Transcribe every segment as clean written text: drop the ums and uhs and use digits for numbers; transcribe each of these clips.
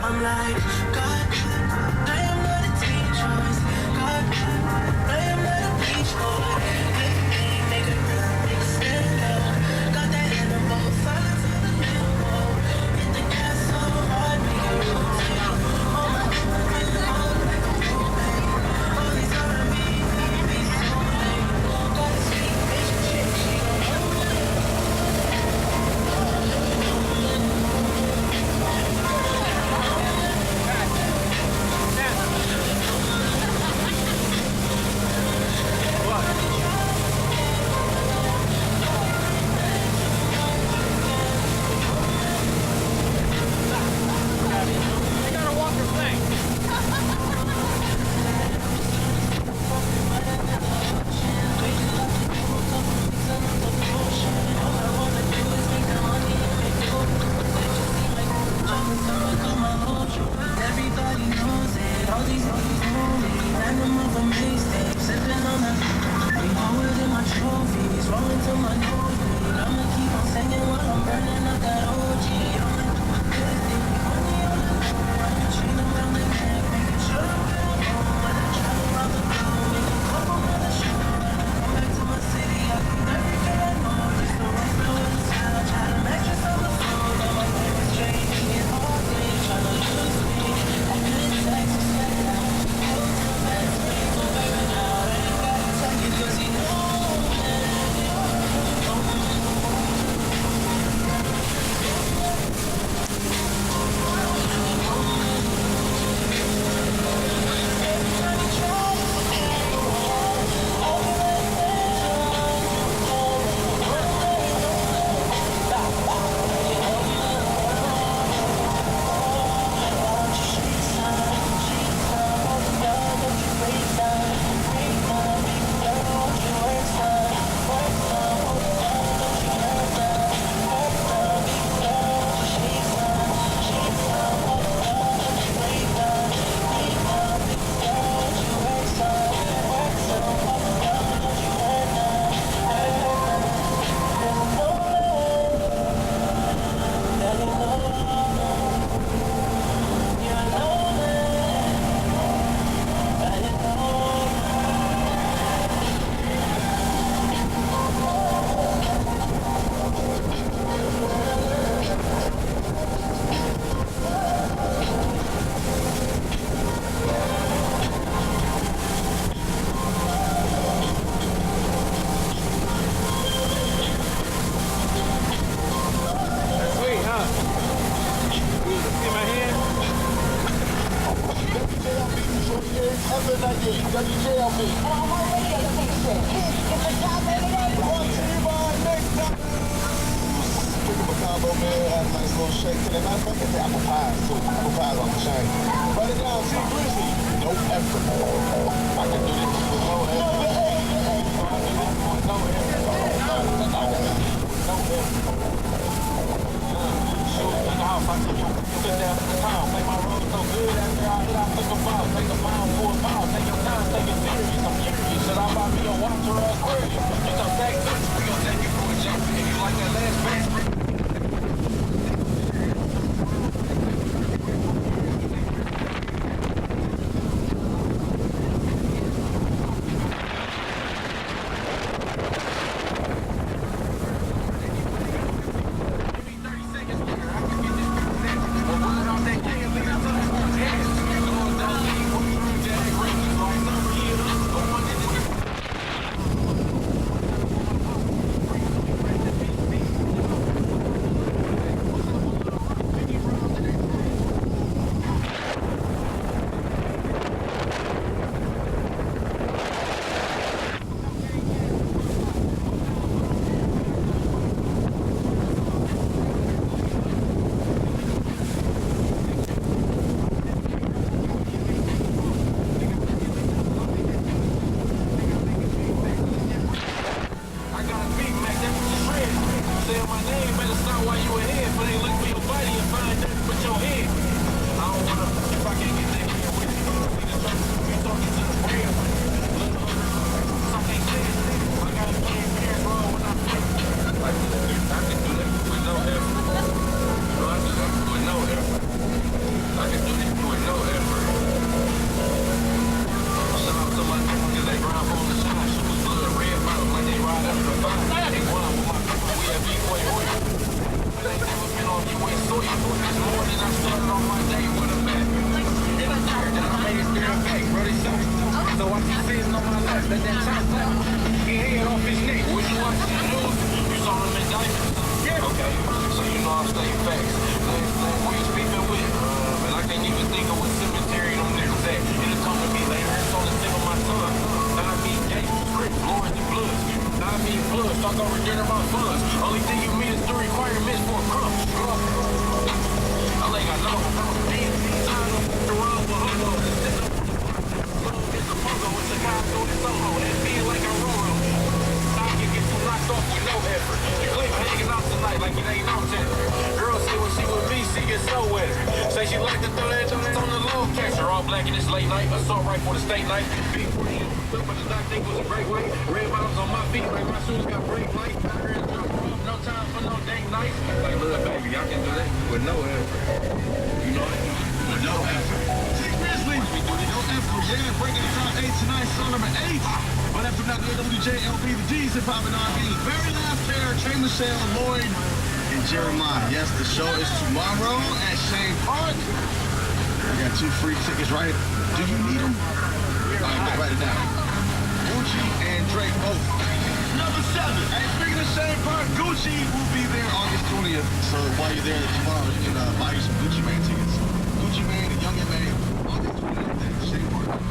I'm like, God, I am not a teen choice. God, I am not a beach boy. Good thing, make it real, make it stand out. Got that in the both sides of the limbo. Hit the gas so hard, make it rotate. All my feeling hot like a propane. All these R&B beats so late. Gotta speak, bitch, chick, she gon' know it. Everybody knows it, all these niggas know me. Random of a mixtape, sipping on that. We always in my trophies, rolling to my nosebleed. I'ma keep on singing while I'm burning up that OG. I'ma do my good thing, money on the low. I can chain around the neck, making sure I'm real home. When I travel around the globe, make a couple other shows. Come back to my city, I do everything I know. Just to rock out with the sound, try to match us on the floor. Got my favorite straight, eating all day, tryna lose me. I could text, set it out, go to bed, sleep, go baby now. I ain't gotta tell you 'cause you know Let that top clap. He head off his neck. What you watching the news? You saw him in diapers? Yeah. Okay. So you know I'm stating facts. Who you speaking with? Man, I can't even think of what cemetery them niggas at. It'll come to me later. It's on the tip of my tongue. Now I mean gay, script, Lord the blood. Now I mean blood. Talk over dinner my funds. Only thing you meet is the requirements for a crumb. I like I know. Like it ain't no tender. Girl say when she with me, she gets so wetter. Say she like to throw that on the low catcher. All black in this late night, assault right for the state night. Big brain, but the doc think was a great way. Red bottoms on my feet, like my shoes got brake lights. No time for no date night. Like little baby, I can do that with no effort. You know it? With no effort. Grizzly, no effort, yeah, breaking the top 8 tonight, song number 8. But after that, the WJLB, the G's and Poppin' R&B. Very last pair, Trey Michelle, Lloyd, and Jeremiah. Yes, the show is tomorrow at Shane Park. We got 2 free tickets, right? Do you need them? All right, write it down. Gucci and Drake both. Number 7. Hey, speaking of Shane Park, Gucci will be there August 20th. So while you're there tomorrow, you can buy you some Gucci Mane tickets. Gucci Mane and Young M.A. August 20th at Shane Park.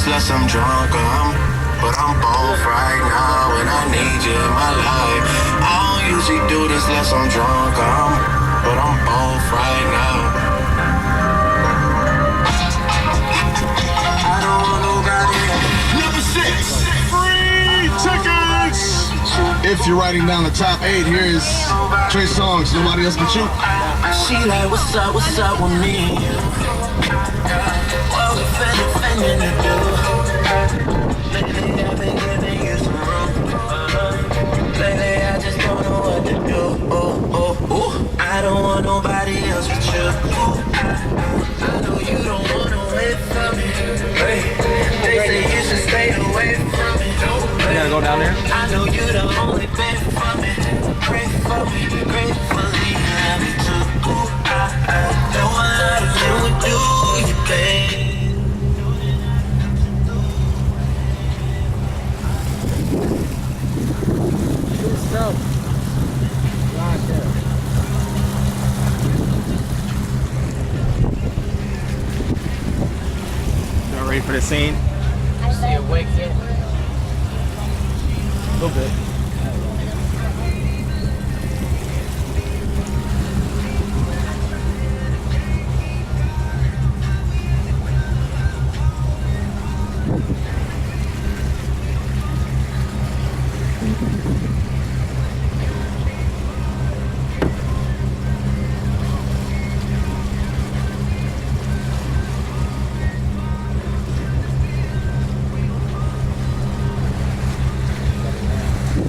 Unless I'm drunk, but I'm both right now, and I need you in my life. I don't usually do this unless I'm drunk, but I'm both right now. I don't want nobody else. Number 6, free tickets. If you're writing down the top 8, here's Trey Songz, Nobody Else But You. She like, what's up with me? What we finna do? Lately I've been giving you some room. Lately I just don't know what to do. I don't want nobody else but you. I know you don't wanna wait for me. They say you should stay away from me. You gotta go down there? I know you the only babe for me. Pray for me, gratefully have me too. I don't wanna live with you, babe. Y'all ready for the scene? Is he awake yet? A little bit.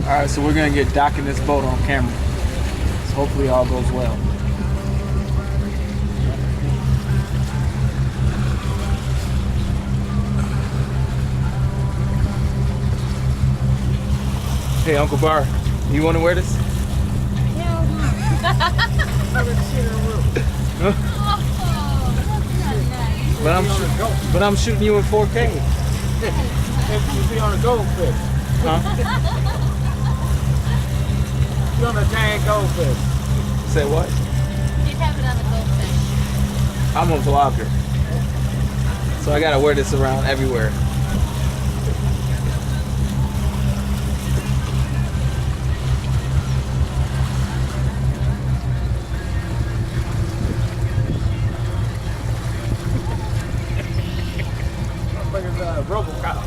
Alright, so we're gonna get docking this boat on camera. Hopefully all goes well. Hey, Uncle Bar, you want to wear this? But I'm shooting you in 4K. You be on a goldfish. Huh? You on a giant goldfish. Say what? He's having on a goldfish. I'm a vlogger, so I gotta wear this around everywhere. Robocop.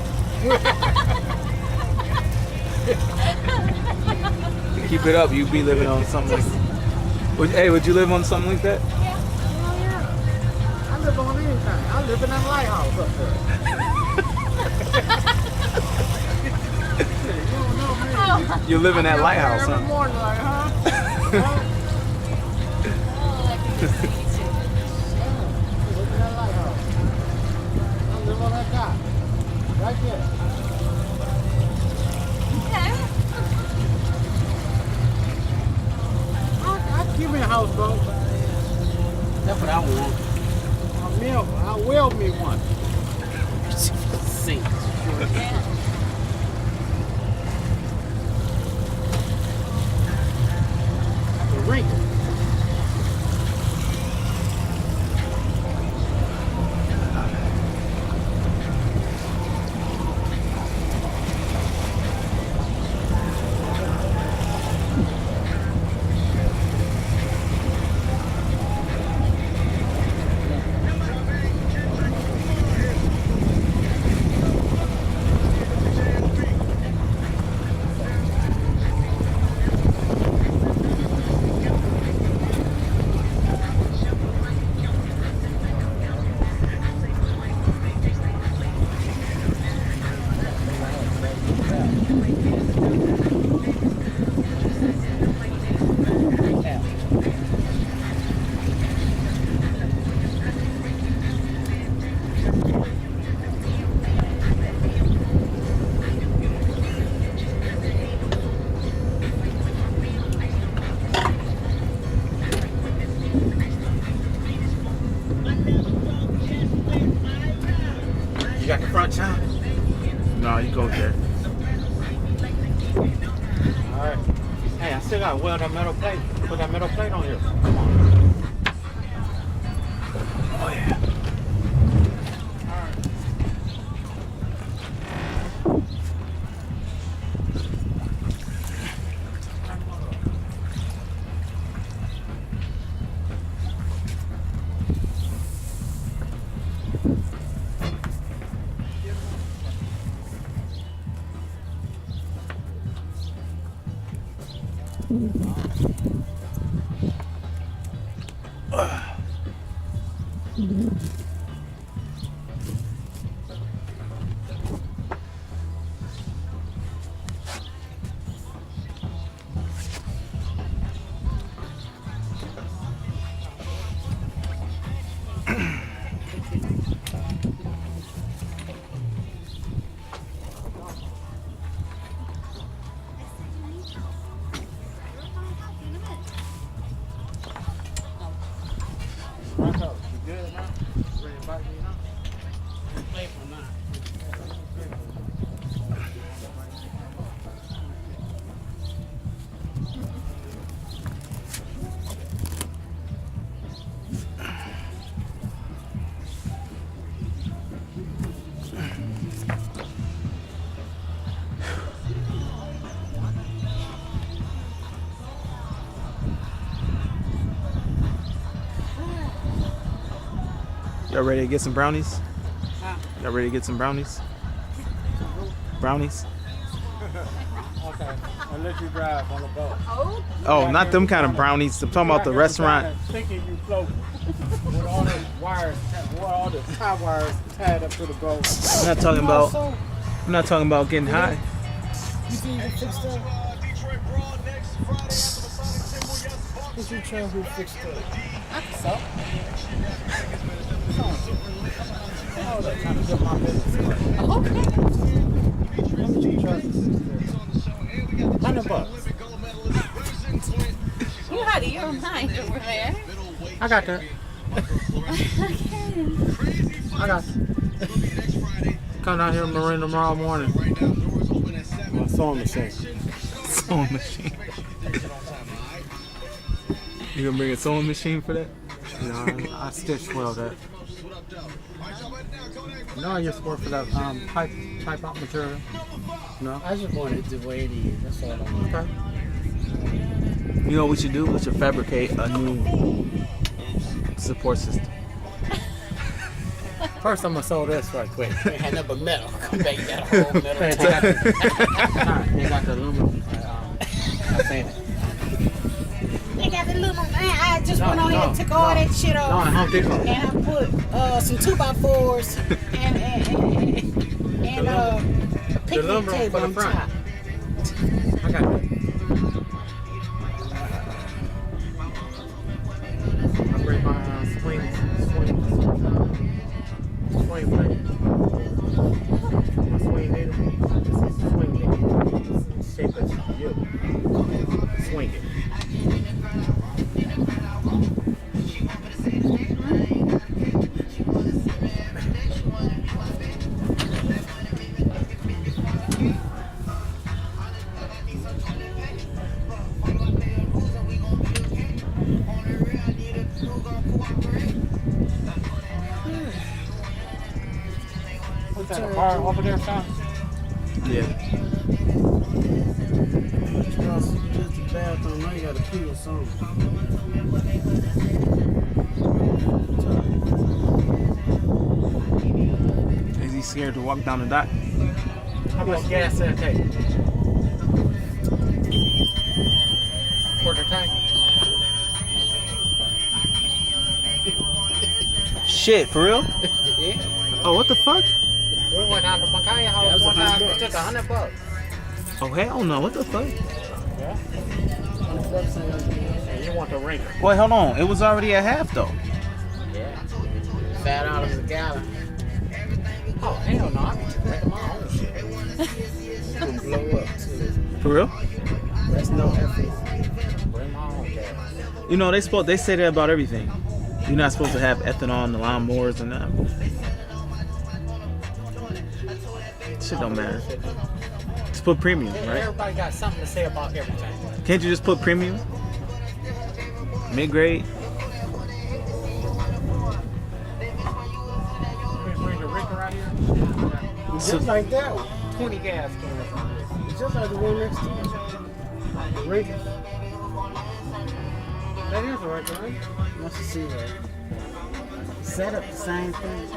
Keep it up, you be living on something like that. Hey, would you live on something like that? Oh yeah. I live on anything. I live in that lighthouse up there. You don't know me. You live in that lighthouse, Every huh? morning, like, huh? Oh, that could be sweet too. Look at that lighthouse. I live on that dock. Right there. Okay. I'll give me a houseboat. That's what I want. I will me one. Sink. Yeah. The wrinkle. You got the front shot? No, you go there. Alright. Hey, I still got to weld that metal plate. Put that metal plate on here. Come on. Oh yeah. Rocco, you good now? Ready to bite me now? Play for now. Y'all ready to get some brownies? Y'all ready to get some brownies? Brownies? Okay, I'll let you drive on the boat. Oh, Oh, not them kind of brownies. I'm talking about the restaurant. Thinking you floating with all the wires, with all the tie wires tied up to the boat. I'm not talking about. I'm not talking about getting high. You see, you fixed up. Detroit Brawl next Friday after the Sonic Temple. Yes, What you trying to fix that? I can sew. Oh, that kind of get my business. Okay. How much you trying to fix that? $100. You had your own mind over there. I got that. I got that. Come down here, Marine, tomorrow morning. My sewing machine. Sewing machine. You gonna bring a sewing machine for that? You know, I stitch well that. No, I just work for that type out material. No. I just want it the way it is. That's all I want. Okay. You know what we should do? We should fabricate a new support system. First, I'm gonna sew this right quick. They had up a metal. Come back, you got a whole metal They tank. got the aluminum. I seen it. They got the little man. I just No, went on here and took all that shit No, off. I Home Depot. And I put some 2x4s and a picnic aluminum table for the on front. top. I got that. I bring my swing blade. My swing needle. Swing it. Shape it to you. Swing it. What's that, a bar over there, son? Yeah. Just the bathroom, now you gotta pee or something. Is he scared to walk down the dock? How much gas that take? Quarter tank? Shit, for real? Yeah. Oh, what the fuck? We went out to Makaya house one time, it took $100. Oh, hell no. What the fuck? Yeah. $100 and you want the ringer. Wait, hold on. It was already at half, though. Yeah. $5 a gallon. Oh, hell no, I be drinking my own shit. It's gonna blow up too. For real? That's no effort. Bring my own gas. You know, they say that about everything. You're not supposed to have ethanol in the lawnmowers and that. Shit don't matter. Just put premium, right? Everybody got something to say about everything. Can't you just put premium? Mid-grade? Bring the Rick around here. So- Just like that one. 20 gas cans. It's just like the one next to it. The Rick. That is a Rick, right? Let's see that. Set up the same thing.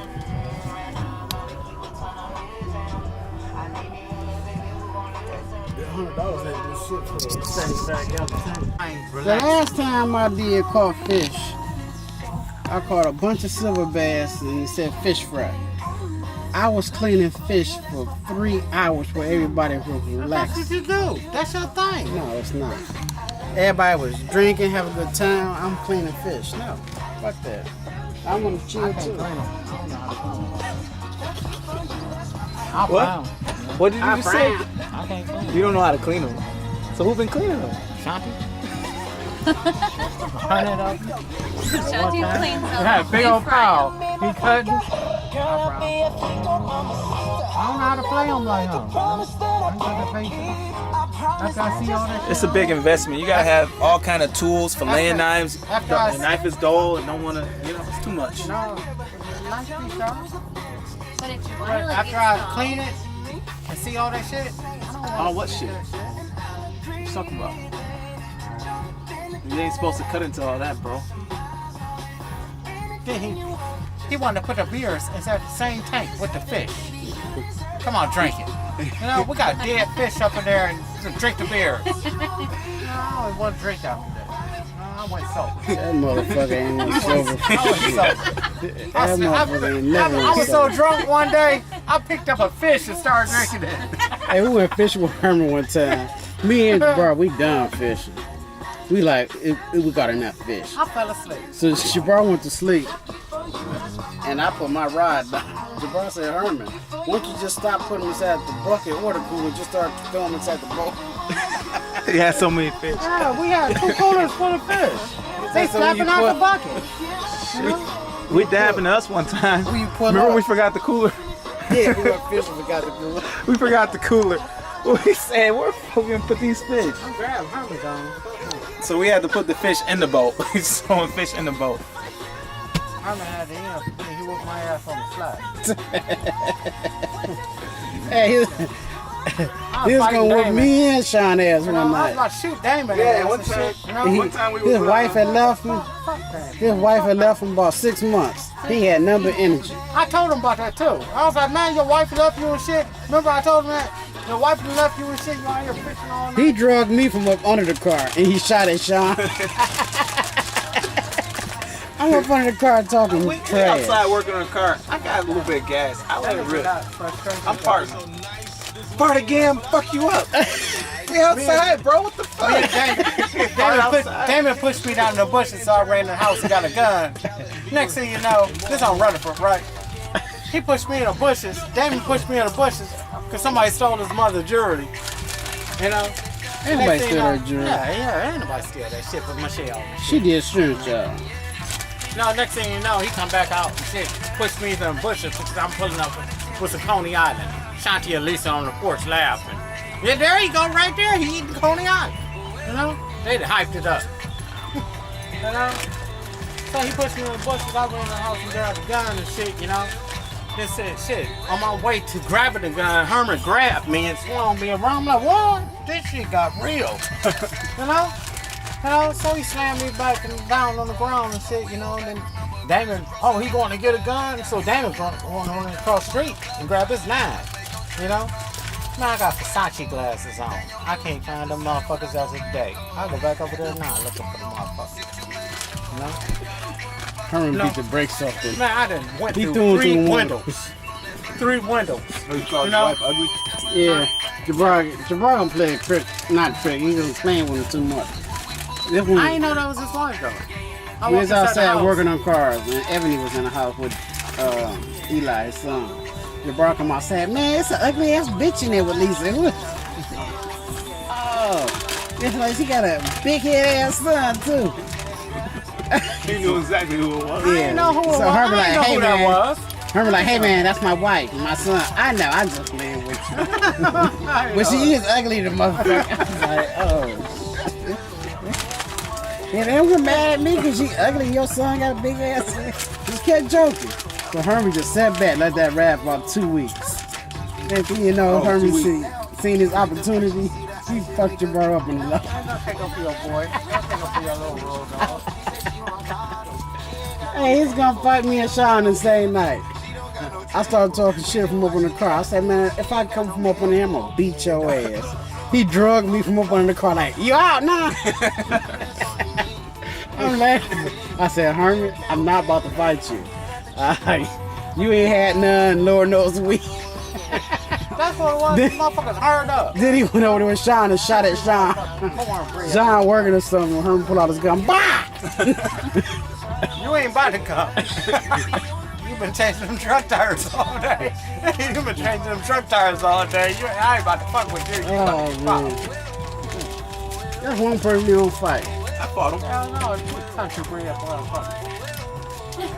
$100 ain't do shit for the 75 gallon tank. The last time I did caught fish, I caught a bunch of silver bass and it said fish fry. I was cleaning fish for 3 hours while everybody was That's relaxed. what you do. That's your thing. No, it's not. Everybody was drinking, having a good time. I'm cleaning fish. No, fuck that. I want to chill too. What? What did you just say? I can't clean. You don't know how to clean them. So who been cleaning them? Shanty? 100 of them. Shanty cleans up. Yeah, big old Fry pile. them. He cutting. I don't know how to play them like him. I ain't got the patience. After I see all that shit. It's a big investment. You gotta have all kind of tools for laying knives. After I The knife is dull and don't wanna, it's too much. No, nice piece, y'all. But if you want But to look after I clean it and see all that shit, I don't want Oh, what shit? What you talking about? You ain't supposed to cut into all that, bro. Then he wanted to put the beers inside the same tank with the fish. Come on, drink it. You know, we got dead fish up in there and drink the beer. No, I always want to drink after that. No, I went sober. That motherfucker ain't I sober. went sober. That motherfucker ain't never I was so sober. drunk one day, I picked up a fish and started drinking it. Hey, we went fishing with Herman one time. Me and bro, we done fishing. We we got enough fish. I fell asleep. So Jabbar went to sleep, and I put my rod down. Jabbar said, Herman, won't you just stop putting them inside the bucket or the cooler, just start throwing them inside the boat? He had so many fish. Yeah, we had 2 coolers full of fish. They So slapping you out put- the bucket. You know? We that happened to us one time. Who you pull Remember up? we forgot the cooler? Yeah, we went fishing, we got the cooler. We forgot the cooler. We said, where are we gonna put these fish? I'm grabbing Herman down. So we had to put the fish in the boat. We just throwing fish in the boat. Herman had the end. He whooped my ass on the fly. Hey, he was gonna whip me and Sean ass You know, one I was night. about to shoot Damon. Yeah, ass one and time- shit, you know? One time we His was, wife had left him. Fuck that. His wife had left him about 6 months. He had none but energy. I told him about that too. I was like, man, your wife left you and shit. Remember I told him that? Your wife left you and shit. You out here fishing all night. He drugged me from up under the car and he shot at Sean. I'm up under the car talking we trash. outside working on the car. I got a little bit of gas. I let it rip. I'm parting. Part again, fuck you up. We outside, bro. What the fuck? Damon pushed me down in the bushes, so I ran in the house and got a gun. Next thing you know, this on Rutherford, right? He pushed me in the bushes. Damon pushed me in the bushes because somebody stole his mother's jewelry. You know? Anybody Next thing steal you know- her jewelry? Yeah, ain't nobody steal that shit with Michelle. She did insurance job. No, next thing you know, he come back out and shit, pushed me in the bushes because I'm pulling up with some Coney Island. Shanty and Lisa on the porch laughing. Yeah, there you go, right there. He eating Coney Island. You know? They hyped it up. You know? So he pushed me in the bushes. I went in the house and grabbed a gun and shit, you know? Then said, shit, on my way to grabbing the gun, Herman grabbed me and swung me around. I'm like, what? This shit got real. You know? You know, so he slammed me back and down on the ground and shit, you know, and then Damon, oh, he going to get a gun? So Damon's going across the street and grab his knife, you know? Now I got Versace glasses on. I can't find them motherfuckers as of today. I'll go back over there now looking for the motherfuckers, you know? Herman No. beat the brakes off the. Man, I done went He through threw him 3 through one. windows. 3 windows. You called You know? your wife ugly? Yeah, Jabbar gonna play a trick, not a trick. He's gonna play with him too much. This one, I didn't know that was his wife though. I we was walked inside the outside house. working on cars, and Ebony was in the house with Eli, his son. Jabbar come outside, man, it's an ugly ass bitch in there with Lisa. Oh, it's like she got a big head ass son too. He knew exactly who it was. I didn't know who it was. So Herman I like, didn't know hey who that man, was. Herman like, hey man, that's my wife, my son. I know, I'm just playing with you. But she is ugly, the motherfucker. I was like, oh. And they were mad at me because she ugly. Your son got a big ass. Just kept joking. So Herman just sat back, let that rap for about 2 weeks. Then you know, Herman 2 weeks. seen his opportunity. He fucked your bro up in the love. I'm gonna take up for your boy. I'm gonna take up for your little road dog. Hey, he's gonna fight me and Sean the same night. I started talking shit from up in the car. I said, man, if I come from up in here, I'm gonna beat your ass. He drugged me from up under the car like, you out now? I'm laughing. I said, Herman, I'm not about to fight you. You ain't had none, Lord knows we. That's what it was. These motherfuckers hard up. Then he went over there with Sean and shot at Sean. Cornbread. Sean working or something. Herman pulled out his gun. Bah! You ain't about to come. You've been changing them truck tires all day. You've been changing them truck tires all day. I ain't about to fuck with you. You about to Oh, fuck. man. That's one person you don't fight. I fought him. Hell no, you country bred motherfucker.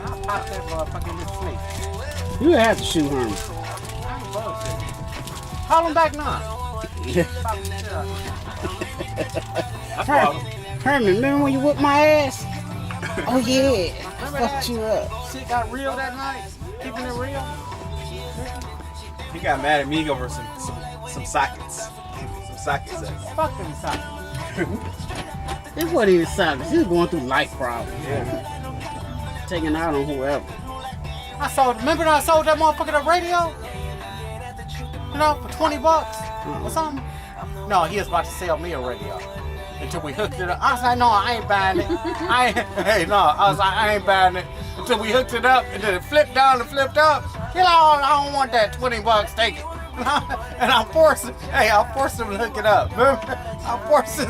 I'll pop that motherfucker in his sleep. You have to shoot Herman. I ain't bullshit. Call him back now. Pop the shit up. I fought him. Herman, remember when you whipped my ass? Oh yeah, Remember fucked that? you up. Shit got real that night. Keeping it real. He got mad at me over some sockets. Some sockets. Fuck them sockets. This wasn't even silence. He was going through life problems, Yeah. taking out on whoever. Remember when I sold that motherfucker the radio? You know, for $20 or something? No, he was about to sell me a radio. Until we hooked it up. I was like, no, I ain't buying it. I was like, I ain't buying it. Until we hooked it up and then it flipped down and flipped up. You know, I don't want that $20, take it. And I'm forcing him to hook it up. Remember? I'm forcing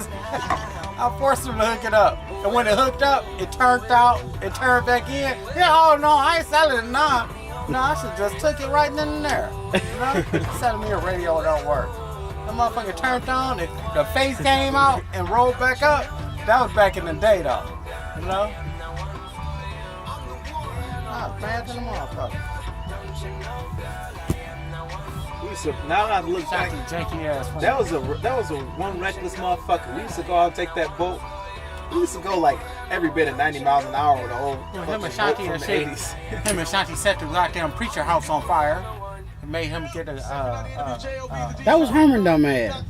I forced him to hook it up. And when it hooked up, it turned out, it turned back in. Yeah, oh no, I ain't selling it now. No, I should just took it right then and there. You know? Selling me a radio don't work. The motherfucker turned on, the face came out and rolled back up. That was back in the day though. You know? Ah, bad than a motherfucker. We used to, now that I look back, Janky ass. that was a one reckless motherfucker. We used to go out and take that boat. We used to go like every bit of 90 miles an hour with the old Him and fucking boat Shanti from and the shit. 80s. Him and Shanti set the goddamn preacher house on fire. It made him get a. That was Herman dumbass.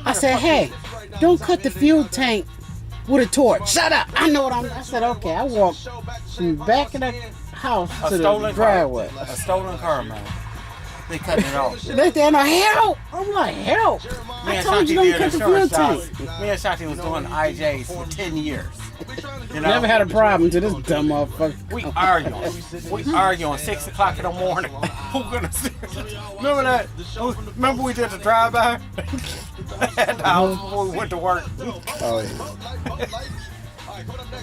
I said, hey, don't cut the fuel tank with a torch. Shut up. I know what I said, okay. I walked from the back of the house A to the stolen driveway. car. A stolen car, man. They cutting it off. They stand there, help. I'm like, help. Me I and told Shanti you don't did cut the fuel insurance tank. jobs. Me and Shanti was doing IJs for 10 years. You know? Never had a problem to this dumb motherfucker. We arguing 6 o'clock in the morning. Who gonna see? Remember that? Remember we did the drive-by at the house before we went to work? Oh, yeah.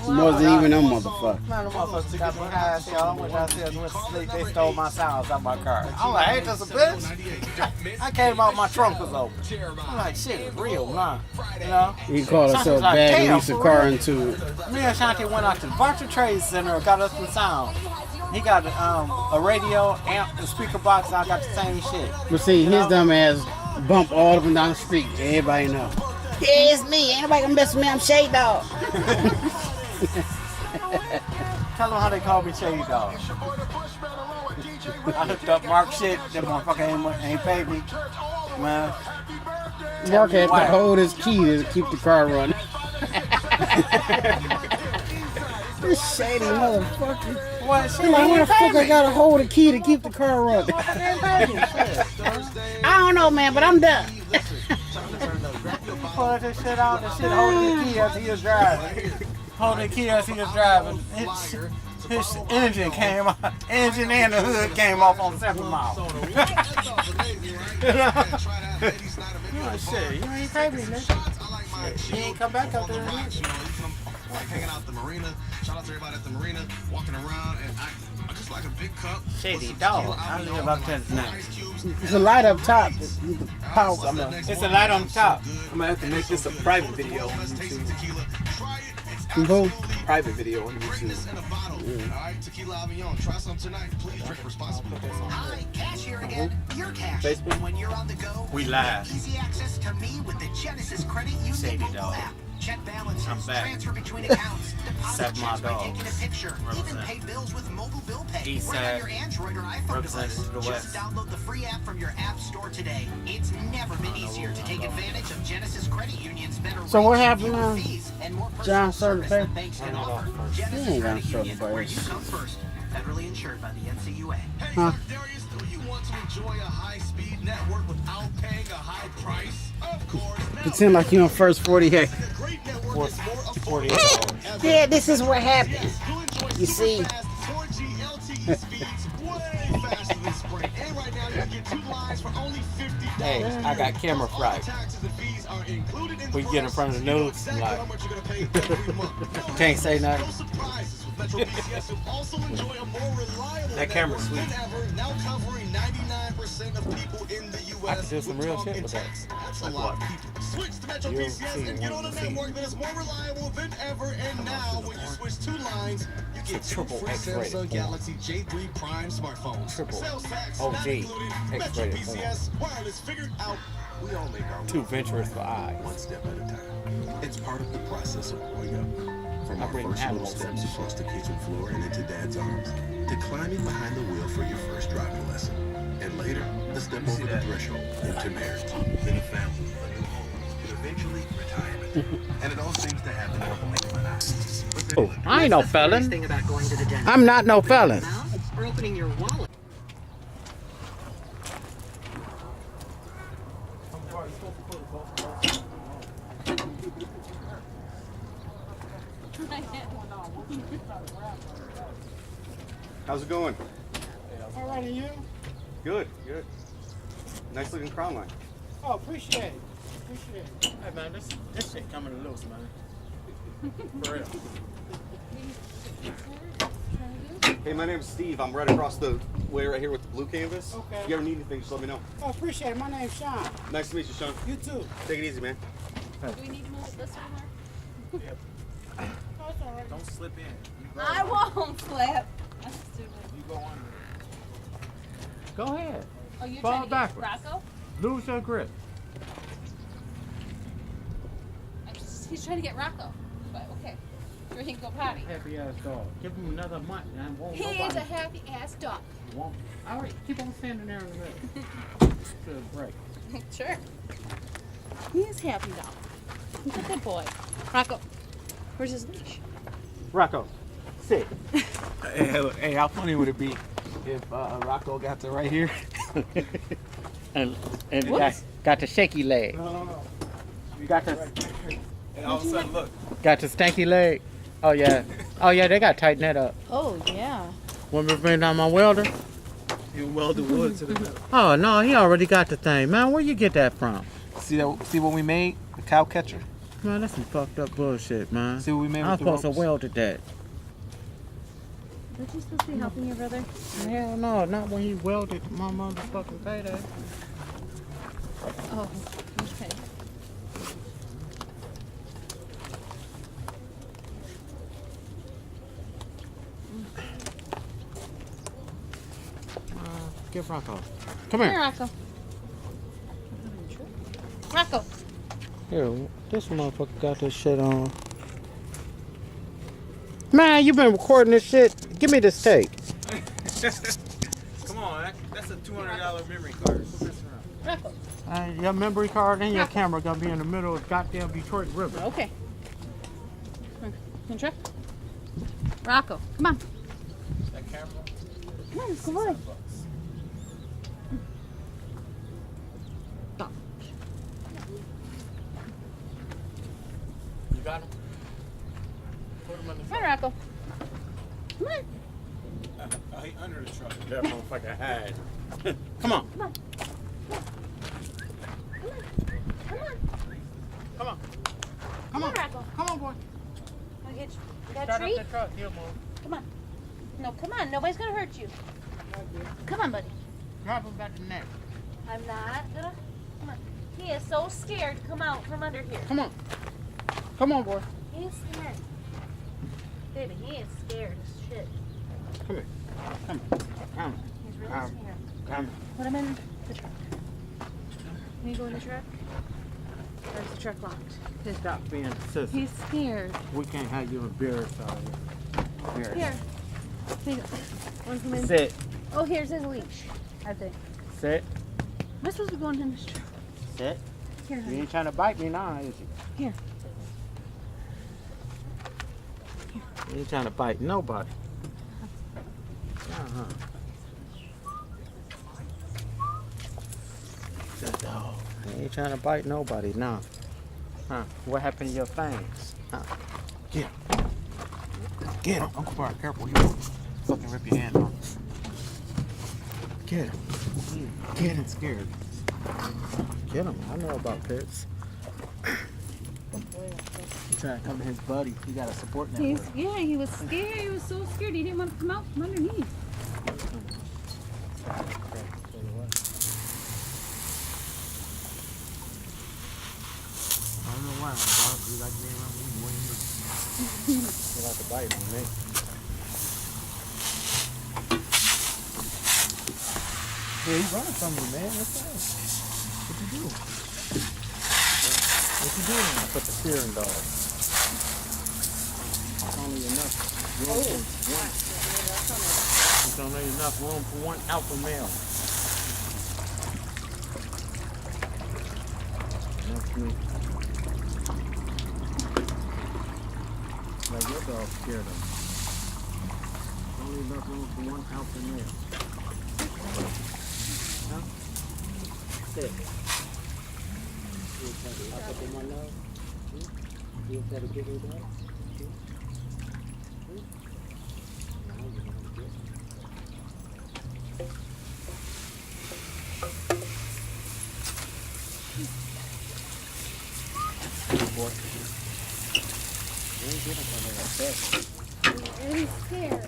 Wasn't even them motherfucker. Man, the motherfuckers got me high as hell. I went downstairs and went to sleep. They stole my sounds out my car. I'm like, ain't this a bitch? I came out, my trunk was open. I'm like, shit is real, nah. You know? He called Shanti us was up like, bad and "Damn, leased a for car real?" into it. Me and Shanti went out to the Virtual Trade Center, got us some sound. He got a radio, amp, and speaker box, and I got the same shit. But see, his dumb ass bump all up and down the street. Everybody know. Yeah, it's me. Ain't nobody gonna mess with me. I'm Shade Dog. Tell them how they call me Shady Dog. I hooked up Mark shit, that motherfucker ain't paid me. Man. Mark had to Why? hold his key to keep the car running. This shady motherfucker. What shit? He like, He where the ain't paid fuck I me. gotta hold the key to keep the car running? Motherfucker ain't paid me. Shit. I don't know, man, but I'm done. Pull this shit out, the shit holding the key as he was driving. Holding the key as he was driving. His engine came out. Engine and the hood came off on 7 miles. Oh, shit, you ain't paid me, nigga. He ain't come back up there. Like hanging out at the marina. Shout out to everybody at the marina, walking around, and I just like a big cup. Shady Dog. I don't know about that now. It's a light up top. It's It's a light on top. I'm gonna have to make this a private video on YouTube. Who? Private video on YouTube. Alright, tequila Avion. Try some tonight. Please drink responsibly. Hi, Cash here again. Your Cash. Facebook? And when you're on the go, We live. easy access to me with the Genesis Credit Union Shady mobile Dog. app. Check balances, I'm back. transfer between accounts, deposit Set my checks by dogs. taking a picture, even Represent. pay bills with mobile bill pay. East Right on side. your Android or iPhone Represented device. to the Just west. download the free app from your app store today. It's never been easier to take advantage of Genesis Credit Union's better So what rates, happened fewer now? fees, and more John personal service Certified? than banks can offer. He Genesis ain't gonna Credit show Union, the where you bias. come first. Federally insured by the NCUA. Hey, Huh. Darius, do you want to enjoy a high-speed network without paying a high price? Of course. Now, Pretend like you on first 48. a great network is more affordable. 48 Yeah, this is what happened. You'll enjoy You see? super-fast 4G LTE speeds way faster than Sprint. And right now, you can get 2 lines for only $50. Hey, I got camera All fright. taxes and fees are included in the We get in front of the price. news, Exactly like- how much you're gonna pay every month. Can't say nothing. No surprises with Metro PCS. You'll also enjoy a more reliable That camera's network sweet. than ever, now covering 99% of people in the U.S. I could do some real talk shit and with that. text. That's a Like lot what? of people. Switch to Metro You'll PCS see and get when on a you see. network that is more reliable than ever. And now, when you switch 2 lines, you get It's a 2 triple free X-rated Samsung phone. Galaxy J3 Prime smartphones. Triple Sales tax OG not included. Metro X-rated PCS, wireless figured out. We all make our Too way venturous for eyes. one step at a time. It's part of the process of growing up. From I our bring first little animals steps in. across the kitchen floor and into Dad's arms, to climbing behind the wheel for your first driving lesson, and later, the step over the threshold into marriage, then a family, a new home, and eventually retirement. And it all seems to happen in a blink of an eye. But then- Oh, I ain't no felon. Thing about going to the dentist. I'm not no felon. Or opening your wallet. How's it going? All right, and you? Good, good. Nice looking crown line. Oh, appreciate it. Appreciate it. Hey man, this shit coming loose, man. For real. Hey, my name's Steve. I'm right across the way right here with the blue canvas. Okay. If you ever need anything, just let me know. Oh, appreciate it. My name's Sean. Nice to meet you, Sean. You too. Take it easy, man. Do we need to move it this way more? Oh, it's all right. Don't slip in. You go, I won't flip. That's stupid. you go under. Go ahead. Oh, you're Fall trying to backwards. get Rocco? Lose your grip. He's trying to get Rocco. But okay. So he can go potty. Happy ass dog. Give him another month and I won't He is a happy ass dog. Won't. All right, keep on standing there in the middle. To the break. Sure. He is happy dog. He's a good boy. Rocco, where's his leash? Rocco, sit. Hey, how funny would it be if Rocco got to right here? And got the shaky leg. No. You got the And all of a sudden, look. got the stanky leg. Oh yeah. Oh yeah, they gotta tighten that up. Oh, yeah. Want me to bring down my welder? You welded wood to the metal. Oh no, he already got the thing, man. Where you get that from? See what we made? The cow catcher. Man, that's some fucked up bullshit, man. See what we made I'm with the supposed to ropes? welded that. Aren't you supposed to be helping your brother? Hell no, not when he welded my motherfucking payday. Oh, okay. Give Rocco. Come Here, here. Rocco. Rocco. Here, this motherfucker got this shit on. Man, you been recording this shit? Give me this tape. Come on, that's a $200 memory card. Rocco. Your memory card and your camera gonna be in the middle of goddamn Detroit River. Okay. Come on, try. Rocco, come on. That camera? Come on, come on. Stop. You got him? Put him in the Come on, Rocco. Come on. He under the truck. That motherfucker hide. Come on. Come on. Come on. Come on. Come on, Rocco. Come on, boy. Wanna get you? You got a Start treat? up the truck. He'll move. Come on. No, come on. Nobody's gonna hurt you. Come on, buddy. Drop him back the neck. I'm not gonna. Come on. He is so scared to come out from under here. Come on. Come on, boy. He's scared. Baby, he is scared as shit. Come here. Come. He's really Um, scared. Come. Put him in the truck. Can you go in the truck? Or is the truck locked? Stop being a sister. He's scared. We can't have you embarrassed out here. Here. Here you go. Wanna come in? Sit. Oh, here's his leash, I think. Sit. Am I supposed to be going in this truck? Sit. Here, You honey. ain't trying to bite me now, is you? Here. You ain't trying to bite nobody. Uh-huh. Good dog. You ain't trying to bite nobody now. Huh? What happened to your fangs? Huh? Get him. Get him. Uncle Bart, careful. You fucking rip your hand off. Get him. Get him. Scared. Get him. I know about pets. He's trying to come to his buddy. He got a support network. Yeah, he was scared. He was so scared. He didn't want to come out from underneath. I don't know why. Dog, you like being around me more than you. You like to bite from me. Yeah, he's running from you, man. What's that? What you do? What you doing? I put the steering dog. It's only enough room for one. It's only enough room for one alpha male. That's me. Like your dog scared of me. Only enough room for one alpha male. Huh? Sit. You try to up in my nose? You try to give me that? Now you want to get Good boy. He's scared.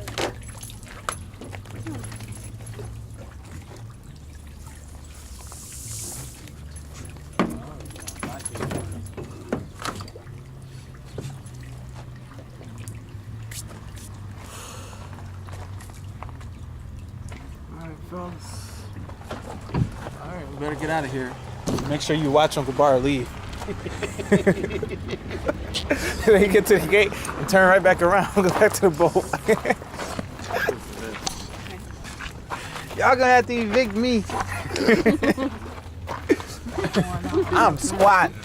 Alright, fellas. Alright, we better get out of here. Make sure you watch Uncle Bar leave. Then you get to the gate and turn right back around, go back to the boat. Y'all gonna have to evict me. I'm squatting.